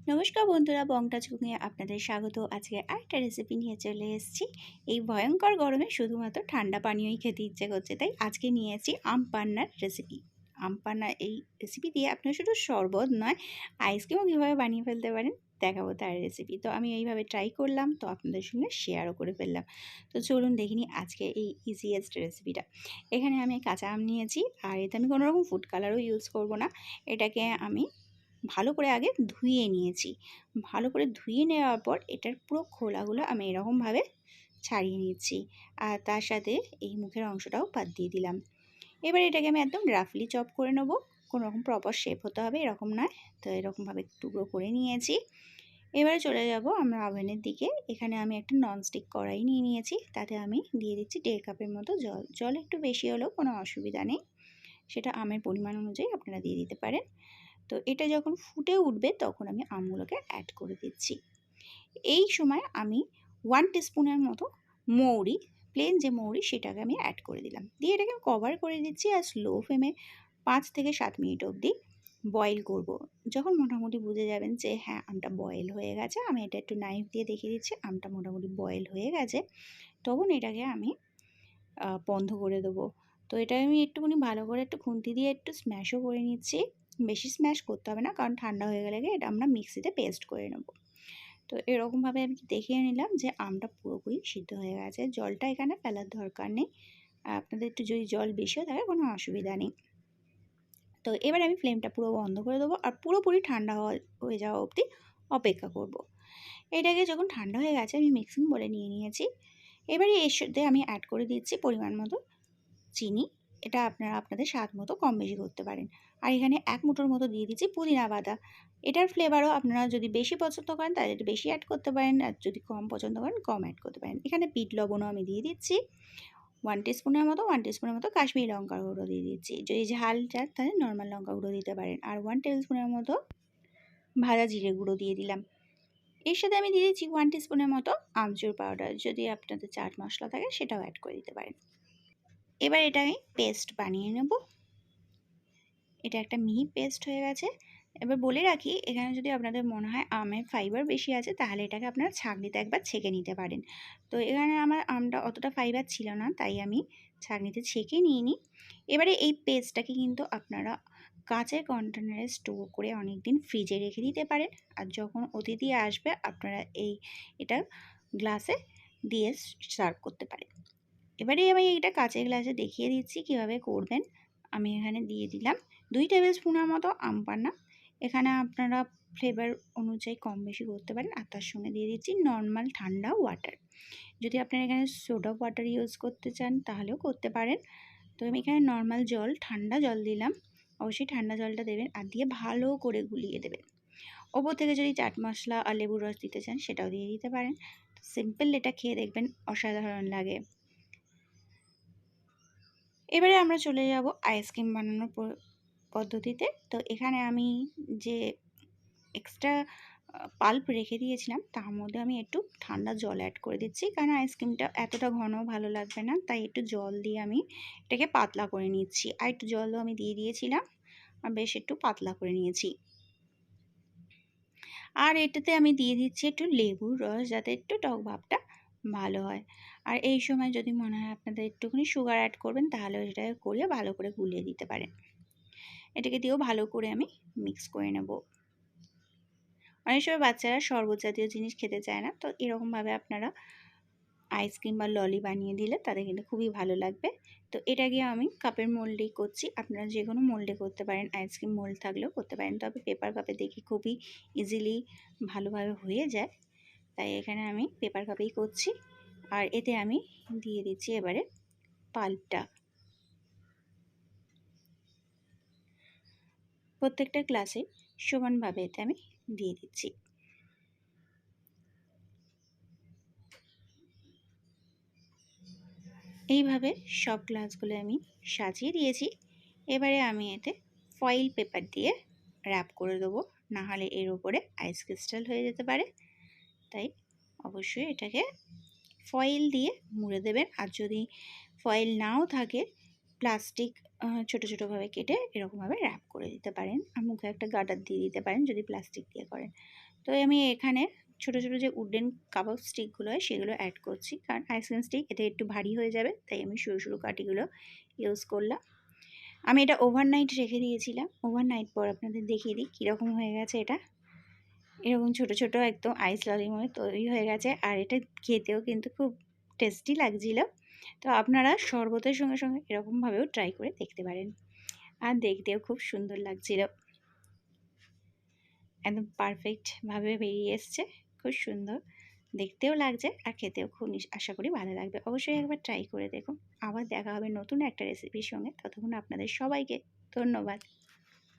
নমস্কার বন্ধুরা, বংটাচ কুকিংয়ে আপনাদের স্বাগত। আজকে আরেকটা রেসিপি নিয়ে চলে এসেছি। এই ভয়ঙ্কর গরমে শুধুমাত্র ঠান্ডা পানীয়ই খেতে ইচ্ছে করছে, তাই আজকে নিয়ে এসেছি আম পান্নার রেসিপি। আম পান্না এই রেসিপি দিয়ে আপনারা শুধু শরবত নয়, আইসক্রিমও কীভাবে বানিয়ে ফেলতে পারেন দেখাবো তার রেসিপি। তো আমি এইভাবে ট্রাই করলাম, তো আপনাদের সঙ্গে শেয়ারও করে ফেললাম। তো চলুন দেখিনি আজকে এই ইজিয়েস্ট রেসিপিটা। এখানে আমি কাঁচা আম নিয়েছি, আর এতে আমি কোনো রকম ফুড কালারও ইউজ করব না। এটাকে আমি ভালো করে আগে ধুয়ে নিয়েছি। ভালো করে ধুয়ে নেওয়ার পর এটার পুরো খোলাগুলো আমি এরকমভাবে ছাড়িয়ে নিচ্ছি, আর তার সাথে এই মুখের অংশটাও বাদ দিয়ে দিলাম। এবার এটাকে আমি একদম রাফলি চপ করে নেবো। কোনো রকম প্রপার শেপ হতে হবে এরকম নয়। তো এরকমভাবে টুকরো করে নিয়েছি। এবারে চলে যাব আমরা ওভেনের দিকে। এখানে আমি একটা ননস্টিক কড়াই নিয়ে নিয়েছি, তাতে আমি দিয়ে দিচ্ছি 1.5 কাপের মতো জল। জল একটু বেশি হলেও কোনো অসুবিধা নেই, সেটা আমের পরিমাণ অনুযায়ী আপনারা দিয়ে দিতে পারেন। তো এটা যখন ফুটে উঠবে তখন আমি আমগুলোকে অ্যাড করে দিচ্ছি। এই সময় আমি 1 টিস্পুনের মতো মৌরি, প্লেন যে মৌরি, সেটাকে আমি অ্যাড করে দিলাম। দিয়ে এটাকে কভার করে দিচ্ছি, আর স্লো ফ্লেমে 5 থেকে 7 মিনিট অবধি বয়েল করব। যখন মোটামুটি বুঝে যাবেন যে হ্যাঁ আমটা বয়েল হয়ে গেছে, আমি এটা একটু নাইফ দিয়ে দেখিয়ে দিচ্ছি আমটা মোটামুটি বয়েল হয়ে গেছে, তখন এটাকে আমি বন্ধ করে দেবো। তো এটা আমি একটুখানি ভালো করে একটু খুন্তি দিয়ে একটু স্ম্যাশও করে নিচ্ছি। বেশি স্ম্যাশ করতে হবে না, কারণ ঠান্ডা হয়ে গেলে এটা আমরা মিক্সিতে পেস্ট করে নেব। তো এরকমভাবে আমি দেখিয়ে নিলাম যে আমটা পুরোপুরি সিদ্ধ হয়ে গেছে। জলটা এখানে ফেলার দরকার নেই, আপনাদের একটু যদি জল বেশিও থাকে কোনো অসুবিধা নেই। তো এবার আমি ফ্লেমটা পুরো বন্ধ করে দেবো, আর পুরোপুরি ঠান্ডা হয়ে যাওয়া অবধি অপেক্ষা করব। এটাকে যখন ঠান্ডা হয়ে গেছে আমি মিক্সিং বলে নিয়ে নিয়েছি। এবারে এর সাথে আমি অ্যাড করে দিচ্ছি পরিমাণ মতো চিনি। এটা আপনারা আপনাদের স্বাদ মতো কম বেশি করতে পারেন। আর এখানে 1 মুঠোর মতো দিয়ে দিচ্ছি পুদিনা পাতা। এটার ফ্লেভারও আপনারা যদি বেশি পছন্দ করেন তাহলে একটু বেশি অ্যাড করতে পারেন, আর যদি কম পছন্দ করেন কম অ্যাড করতে পারেন। এখানে বিট লবণও আমি দিয়ে দিচ্ছি 1 টিস্পুনের মতো কাশ্মীরি লঙ্কার গুঁড়ো দিয়ে দিচ্ছি। যদি ঝাল চান তাহলে নর্মাল লঙ্কা গুঁড়ো দিতে পারেন। আর 1 টেবিল স্পুনের মতো ভাজা জিরে গুঁড়ো দিয়ে দিলাম। এর সাথে আমি দিয়ে দিচ্ছি 1 টিস্পুনের মতো আমচুর পাউডার। যদি আপনাদের চাট মশলা থাকে সেটাও অ্যাড করে দিতে পারেন। এবার এটা আমি পেস্ট বানিয়ে নেব। এটা একটা মিহি পেস্ট হয়ে গেছে। এবার বলে রাখি, এখানে যদি আপনাদের মনে হয় আমের ফাইবার বেশি আছে তাহলে এটাকে আপনারা ছাঁকনিতে একবার ছেঁকে নিতে পারেন। তো এখানে আমার আমটা অতটা ফাইবার ছিল না, তাই আমি ছাঁকনিতে ছেঁকে নিয়ে নিই। এবারে এই পেস্টটাকে কিন্তু আপনারা কাঁচের কন্টেনারে স্টোর করে অনেক দিন ফ্রিজে রেখে দিতে পারেন, আর যখন অতিথি আসবে আপনারা এটা গ্লাসে দিয়ে সার্ভ করতে পারেন। এবারে আমি এটা কাঁচের গ্লাসে দেখিয়ে দিচ্ছি কিভাবে করবেন। আমি এখানে দিয়ে দিলাম 2 টেবিল স্পুনের মতো আম পান্না। এখানে আপনারা ফ্লেভার অনুযায়ী কম বেশি করতে পারেন, আর তার সঙ্গে দিয়ে দিচ্ছি নর্মাল ঠান্ডা ওয়াটার। যদি আপনারা এখানে সোডা ওয়াটার ইউজ করতে চান তাহলেও করতে পারেন। তো আমি এখানে নর্মাল জল, ঠান্ডা জল দিলাম। অবশ্যই ঠান্ডা জলটা দেবেন, আর দিয়ে ভালো করে গুলিয়ে দেবেন। ওপর থেকে যদি চাট মশলা আর লেবুর রস দিতে চান সেটাও দিয়ে দিতে পারেন। সিম্পল এটা খেয়ে দেখবেন অসাধারণ লাগে। এবারে আমরা চলে যাব আইসক্রিম বানানোর পদ্ধতিতে। তো এখানে আমি যে এক্সট্রা পাল্প রেখে দিয়েছিলাম তার মধ্যে আমি একটু ঠান্ডা জল অ্যাড করে দিচ্ছি, কারণ আইসক্রিমটা এতটা ঘন ভালো লাগবে না, তাই একটু জল দিয়ে আমি এটাকে পাতলা করে নিচ্ছি। আর একটু জলও আমি দিয়ে দিয়েছিলাম, আর বেশ একটু পাতলা করে নিয়েছি। আর এটাতে আমি দিয়ে দিচ্ছি একটু লেবুর রস, যাতে একটু টক ভাবটা ভালো হয়। আর এই সময় যদি মনে হয় আপনাদের একটুখানি সুগার অ্যাড করবেন তাহলে এটাকে করিয়ে ভালো করে গুলিয়ে দিতে পারেন। এটাকে দিয়েও ভালো করে আমি মিক্স করে নেব। অনেক সময় বাচ্চারা শরবত জাতীয় জিনিস খেতে চায় না, তো এরকমভাবে আপনারা আইসক্রিম বা ললি বানিয়ে দিলে তাদের কিন্তু খুবই ভালো লাগবে। তো এটাকে আমি কাপের মোল্ডেই করছি, আপনারা যে কোনো মোল্ডে করতে পারেন, আইসক্রিম মোল্ড থাকলেও করতে পারেন, তবে পেপার কাপে দেখি খুবই ইজিলি ভালোভাবে হয়ে যায়, তাই এখানে আমি পেপার কাপেই করছি। আর এতে আমি দিয়ে দিচ্ছি এবারে পাল্পটা। প্রত্যেকটা গ্লাসে সমানভাবে এতে আমি দিয়ে দিচ্ছি। এইভাবে সব গ্লাসগুলো আমি সাজিয়ে দিয়েছি। এবারে আমি এতে ফয়েল পেপার দিয়ে র্যাপ করে দেবো, নাহলে এর ওপরে আইস ক্রিস্টাল হয়ে যেতে পারে। তাই অবশ্যই এটাকে ফয়েল দিয়ে মুড়ে দেবেন। আর যদি ফয়েল নাও থাকে, প্লাস্টিক ছোটো ছোটোভাবে কেটে এরকমভাবে র্যাপ করে দিতে পারেন, আর মুখে একটা গার্ডার দিয়ে দিতে পারেন যদি প্লাস্টিক দিয়ে করেন। তো আমি এখানে ছোটো ছোটো যে উডেন কাবাব স্টিকগুলো হয় সেগুলো অ্যাড করছি, কারণ আইসক্রিম স্টিক এটা একটু ভারী হয়ে যাবে, তাই আমি সরু সরু কাঠিগুলো ইউজ করলাম। আমি এটা ওভারনাইট রেখে দিয়েছিলাম। ওভারনাইট পর আপনাদের দেখিয়ে দিই কীরকম হয়ে গেছে। এটা এরকম ছোট ছোট একদম আইস ললির মতো তৈরি হয়ে গেছে, আর এটা খেতেও কিন্তু খুব টেস্টি লাগছিল। তো আপনারা শরবতের সঙ্গে সঙ্গে এরকমভাবেও ট্রাই করে দেখতে পারেন, আর দেখতেও খুব সুন্দর লাগছিল। একদম পারফেক্টভাবে বেরিয়ে এসছে, খুব সুন্দর দেখতেও লাগছে, আর খেতেও খুব আশা করি ভালো লাগবে। অবশ্যই একবার ট্রাই করে দেখুন। আবার দেখা হবে নতুন একটা রেসিপির সঙ্গে। ততক্ষণ আপনাদের সবাইকে ধন্যবাদ।